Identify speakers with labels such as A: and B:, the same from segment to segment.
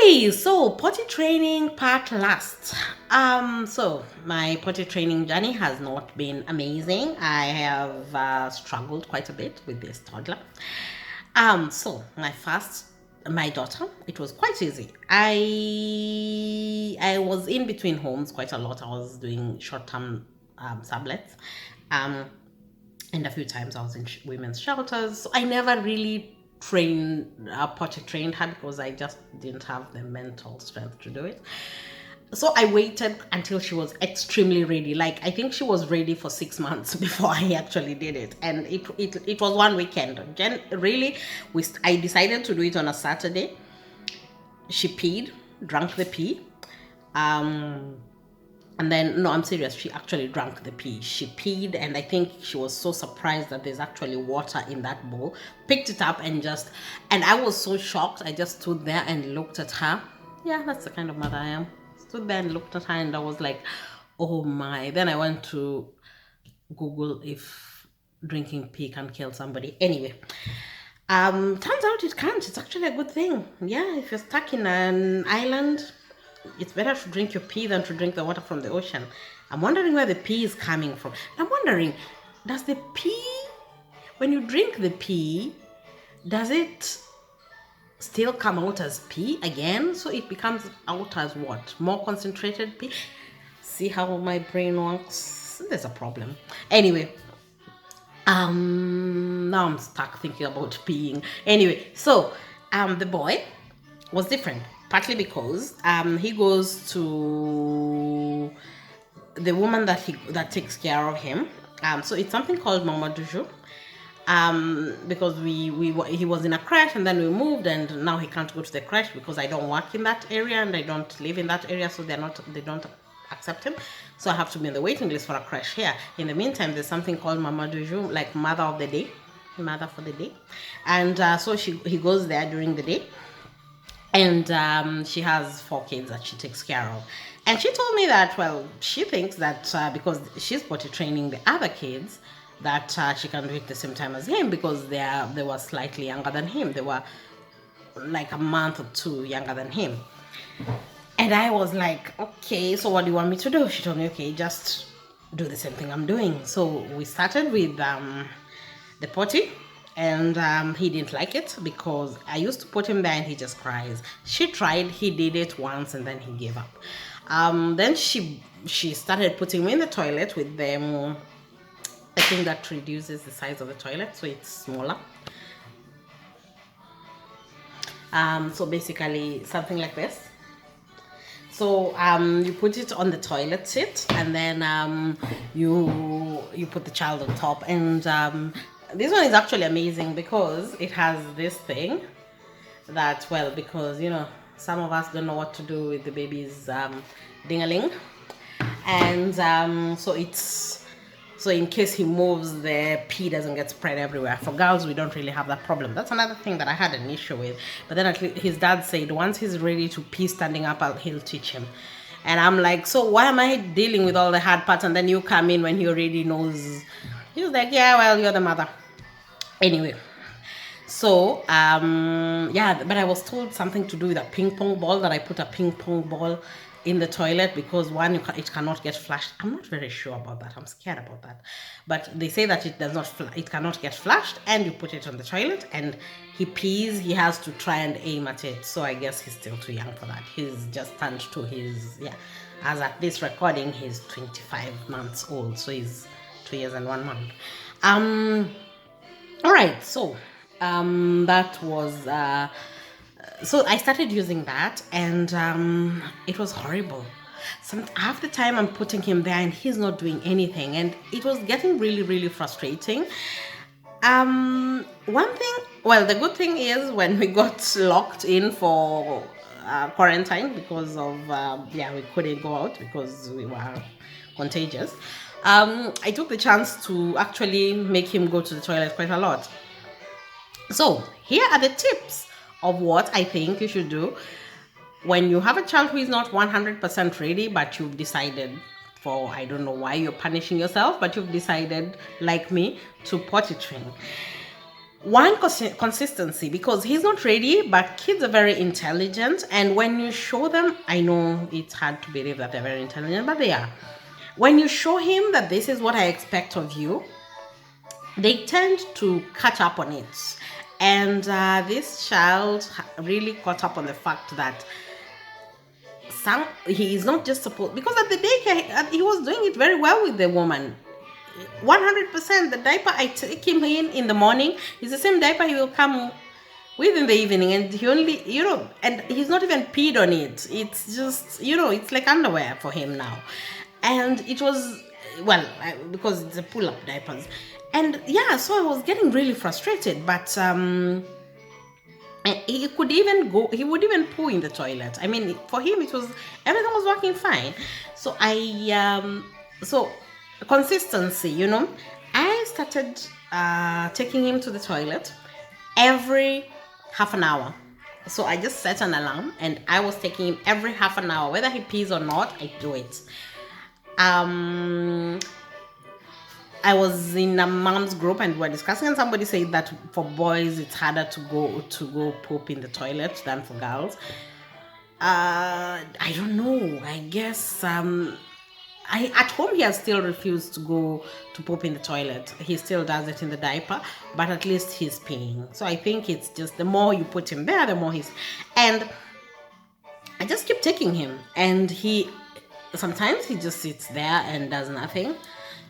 A: Okay, so potty training part last. So my potty training journey has not been amazing. I have struggled quite a bit with this toddler. So my daughter, it was quite easy. I was in between homes quite a lot. I was doing short-term sublets. Um, and a few times I was in women's shelters. So I never really potty trained her because I just didn't have the mental strength to do it. So I waited until she was extremely ready. Like I think she was ready for 6 months before I actually did it, and it was one weekend. Really, I decided to do it on a Saturday. She peed, drank the pee. And then, no, I'm serious. She actually drank the pee. She peed, and I think she was so surprised that there's actually water in that bowl. Picked it up and I was so shocked. I just stood there and looked at her. Yeah, that's the kind of mother I am. Stood there and looked at her, and I was like, oh my. Then I went to Google if drinking pee can kill somebody. Anyway, turns out it can't. It's actually a good thing. Yeah, if you're stuck in an island, it's better to drink your pee than to drink the water from the ocean. I'm wondering where the pee is coming from. I'm wondering, does the pee, when you drink the pee, does it still come out as pee again? So it becomes out as what? More concentrated pee? See how my brain works? There's a problem. Anyway, now I'm stuck thinking about peeing. Anyway, so the boy was different. Partly because he goes to the woman that takes care of him. So it's something called Mama Duju. Because he was in a crash and then we moved, and now he can't go to the crash because I don't work in that area and I don't live in that area, so they don't accept him. So I have to be in the waiting list for a crash here. In the meantime, there's something called Mama Duju, like mother of the day, mother for the day, and so he goes there during the day. And she has 4 kids that she takes care of. And she told me that, well, she thinks that because she's potty training the other kids, that she can do it at the same time as him because they were slightly younger than him. They were like a month or 2 younger than him. And I was like, okay, so what do you want me to do? She told me, okay, just do the same thing I'm doing. So we started with the potty. And he didn't like it because I used to put him there and he just cries. She tried, he did it once and then he gave up. Then she started putting him in the toilet with the thing that reduces the size of the toilet so it's smaller. So basically something like this. So you put it on the toilet seat and then you put the child on top, and this one is actually amazing because it has this thing that, well, because some of us don't know what to do with the baby's ding-a-ling, and so in case he moves, the pee doesn't get spread everywhere. For girls, we don't really have that problem. That's another thing that I had an issue with. But then his dad said once he's ready to pee standing up, he'll teach him. And I'm like, so why am I dealing with all the hard parts and then you come in when he already knows? He was like, yeah, well, you're the mother. Anyway, so yeah, but I was told something to do with a ping pong ball, that I put a ping pong ball in the toilet because one, it cannot get flushed. I'm not very sure about that. I'm scared about that. But they say that it cannot get flushed, and you put it on the toilet and he pees, he has to try and aim at it. So I guess he's still too young for that. He's just turned to as at this recording, he's 25 months old. So he's 2 years and 1 month. All right, so that was so I started using that, and it was horrible. Half the time I'm putting him there and he's not doing anything, and it was getting really, really frustrating. One thing, well, the good thing is when we got locked in for quarantine because of we couldn't go out because we were contagious. I took the chance to actually make him go to the toilet quite a lot. So here are the tips of what I think you should do when you have a child who is not 100% ready, but you've decided, for I don't know why you're punishing yourself, but you've decided, like me, to potty train. one, consistency, because he's not ready, but kids are very intelligent, and when you show them, I know it's hard to believe that they're very intelligent, but they are. When you show him that this is what I expect of you, they tend to catch up on it. And this child really caught up on the fact that he is not just supposed, because at the daycare he was doing it very well with the woman. 100%. The diaper I take him in the morning is the same diaper he will come with in the evening, and he only, and he's not even peed on it. It's just, it's like underwear for him now. And it was, well, because it's a pull-up diapers. And yeah, so I was getting really frustrated, but he would even poo in the toilet. I mean, for him, everything was working fine. So so consistency, I started taking him to the toilet every half an hour. So I just set an alarm, and I was taking him every half an hour, whether he pees or not. I do it. I was in a mom's group and we were discussing, and somebody said that for boys it's harder to go poop in the toilet than for girls. I don't know. I guess at home he has still refused to go to poop in the toilet. He still does it in the diaper, but at least he's peeing. So I think it's just the more you put him there, the more and I just keep taking him, and sometimes he just sits there and does nothing.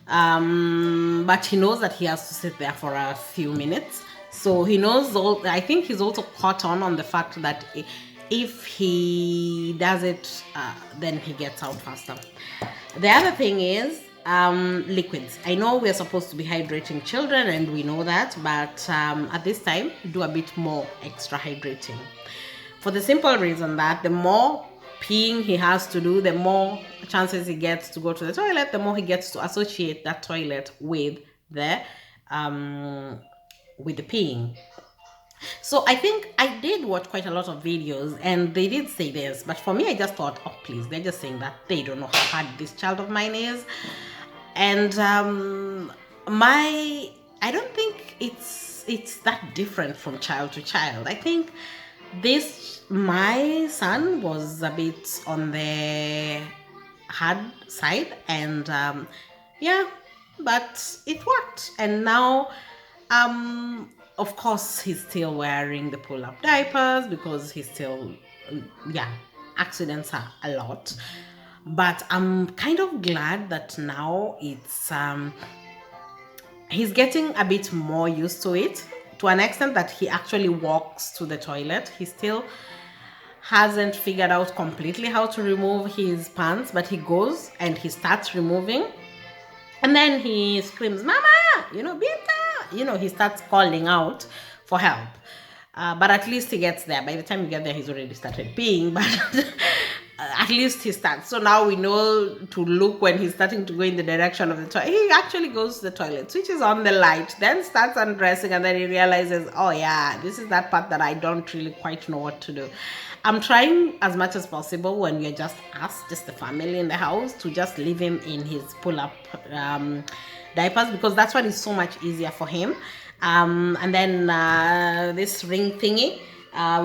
A: But he knows that he has to sit there for a few minutes. So he knows I think he's also caught on the fact that if he does it, then he gets out faster. The other thing is liquids. I know we're supposed to be hydrating children, and we know that, but at this time, do a bit more extra hydrating. For the simple reason that the more peeing he has to do, the more chances he gets to go to the toilet, the more he gets to associate that toilet with the peeing. So I think I did watch quite a lot of videos, and they did say this, but for me I just thought, oh please, they're just saying that they don't know how hard this child of mine is. And I don't think it's that different from child to child. I think my son was a bit on the hard side, and but it worked. And now of course he's still wearing the pull-up diapers, because he's still accidents are a lot, but I'm kind of glad that now it's he's getting a bit more used to it, to an extent that he actually walks to the toilet. He still hasn't figured out completely how to remove his pants, but he goes and he starts removing, and then he screams, "Mama, Bita!" He starts calling out for help. But at least he gets there. By the time you get there, he's already started peeing, but at least he starts. So now we know to look when he's starting to go in the direction of the toilet. He actually goes to the toilet, switches on the light, then starts undressing, and then he realizes, oh yeah, this is that part that I don't really quite know what to do. I'm trying as much as possible, when we're just us, just the family in the house, to just leave him in his pull-up diapers, because that's what is so much easier for him. And then this ring thingy,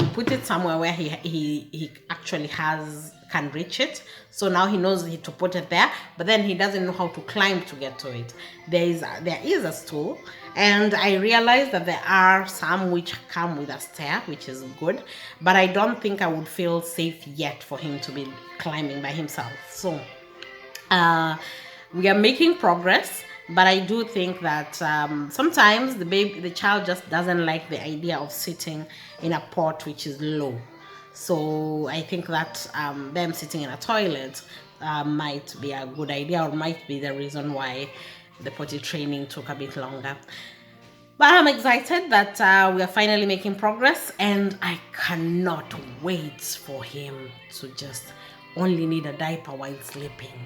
A: we put it somewhere where he actually can reach it. So now he knows to put it there, but then he doesn't know how to climb to get to it. There is a stool, and I realized that there are some which come with a stair, which is good, but I don't think I would feel safe yet for him to be climbing by himself. So we are making progress, but I do think that sometimes the child just doesn't like the idea of sitting in a pot which is low. So I think that them sitting in a toilet might be a good idea, or might be the reason why the potty training took a bit longer. But I'm excited that we are finally making progress, and I cannot wait for him to just only need a diaper while sleeping.